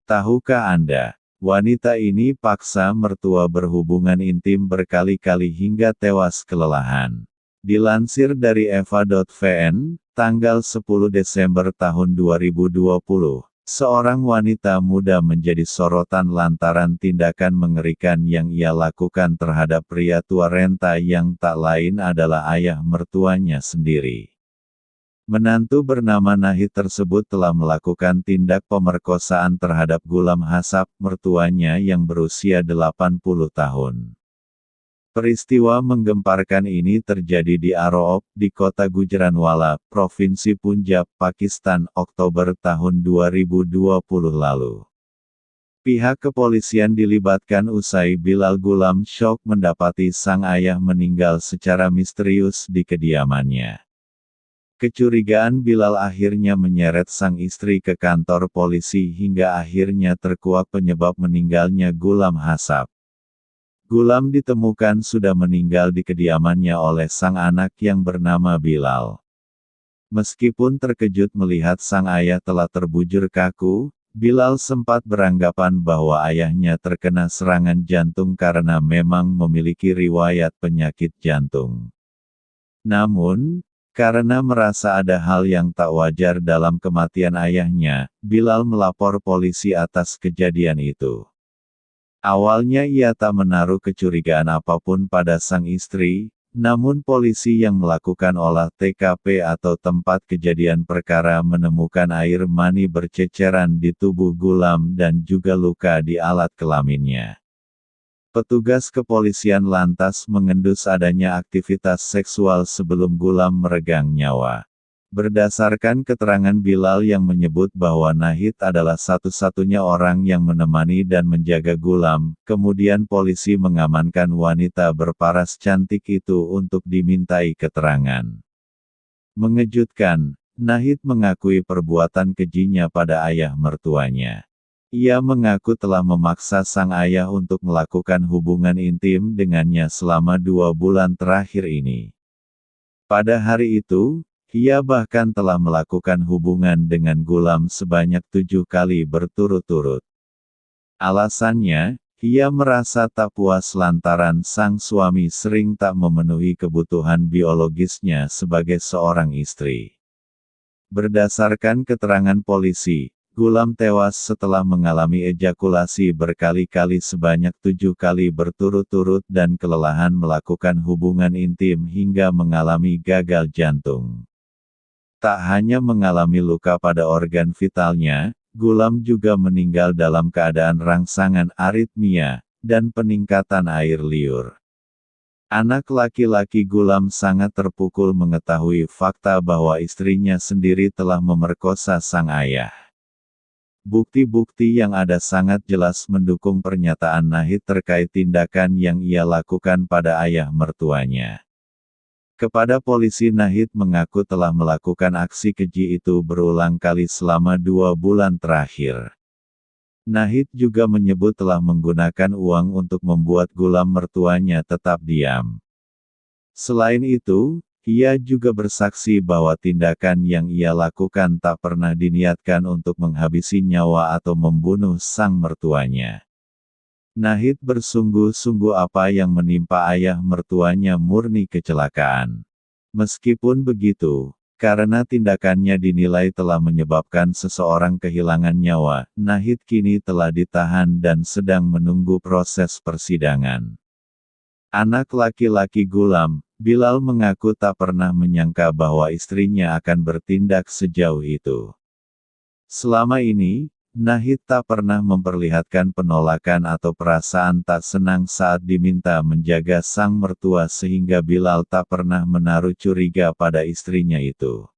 Tahukah Anda, wanita ini paksa mertua berhubungan intim berkali-kali hingga tewas kelelahan. Dilansir dari eva.vn, tanggal 10 Desember tahun 2020, seorang wanita muda menjadi sorotan lantaran tindakan mengerikan yang ia lakukan terhadap pria tua renta yang tak lain adalah ayah mertuanya sendiri. Menantu bernama Nahid tersebut telah melakukan tindak pemerkosaan terhadap Gulam Hasab, mertuanya yang berusia 80 tahun. Peristiwa menggemparkan ini terjadi di Aroop, di kota Gujranwala, Provinsi Punjab, Pakistan, Oktober tahun 2020 lalu. Pihak kepolisian dilibatkan usai Bilal Gulam syok mendapati sang ayah meninggal secara misterius di kediamannya. Kecurigaan Bilal akhirnya menyeret sang istri ke kantor polisi hingga akhirnya terkuak penyebab meninggalnya Gulam Hasab. Gulam ditemukan sudah meninggal di kediamannya oleh sang anak yang bernama Bilal. Meskipun terkejut melihat sang ayah telah terbujur kaku, Bilal sempat beranggapan bahwa ayahnya terkena serangan jantung karena memang memiliki riwayat penyakit jantung. Namun, karena merasa ada hal yang tak wajar dalam kematian ayahnya, Bilal melapor polisi atas kejadian itu. Awalnya ia tak menaruh kecurigaan apapun pada sang istri, namun polisi yang melakukan olah TKP atau tempat kejadian perkara menemukan air mani berceceran di tubuh Gulam dan juga luka di alat kelaminnya. Petugas kepolisian lantas mengendus adanya aktivitas seksual sebelum Gulam meregang nyawa. Berdasarkan keterangan Bilal yang menyebut bahwa Nahid adalah satu-satunya orang yang menemani dan menjaga Gulam, kemudian polisi mengamankan wanita berparas cantik itu untuk dimintai keterangan. Mengejutkan, Nahid mengakui perbuatan kejinya pada ayah mertuanya. Ia mengaku telah memaksa sang ayah untuk melakukan hubungan intim dengannya selama 2 bulan terakhir ini. Pada hari itu, ia bahkan telah melakukan hubungan dengan Gulam sebanyak 7 kali berturut-turut. Alasannya, ia merasa tak puas lantaran sang suami sering tak memenuhi kebutuhan biologisnya sebagai seorang istri. Berdasarkan keterangan polisi, Gulam tewas setelah mengalami ejakulasi berkali-kali sebanyak 7 kali berturut-turut dan kelelahan melakukan hubungan intim hingga mengalami gagal jantung. Tak hanya mengalami luka pada organ vitalnya, Gulam juga meninggal dalam keadaan rangsangan aritmia, dan peningkatan air liur. Anak laki-laki Gulam sangat terpukul mengetahui fakta bahwa istrinya sendiri telah memerkosa sang ayah. Bukti-bukti yang ada sangat jelas mendukung pernyataan Nahid terkait tindakan yang ia lakukan pada ayah mertuanya. Kepada polisi Nahid mengaku telah melakukan aksi keji itu berulang kali selama 2 bulan terakhir. Nahid juga menyebut telah menggunakan uang untuk membuat Gulam mertuanya tetap diam. Selain itu, ia juga bersaksi bahwa tindakan yang ia lakukan tak pernah diniatkan untuk menghabisi nyawa atau membunuh sang mertuanya. Nahid bersungguh-sungguh apa yang menimpa ayah mertuanya murni kecelakaan. Meskipun begitu, karena tindakannya dinilai telah menyebabkan seseorang kehilangan nyawa, Nahid kini telah ditahan dan sedang menunggu proses persidangan. Anak laki-laki Gulam, Bilal mengaku tak pernah menyangka bahwa istrinya akan bertindak sejauh itu. Selama ini, Nahid tak pernah memperlihatkan penolakan atau perasaan tak senang saat diminta menjaga sang mertua sehingga Bilal tak pernah menaruh curiga pada istrinya itu.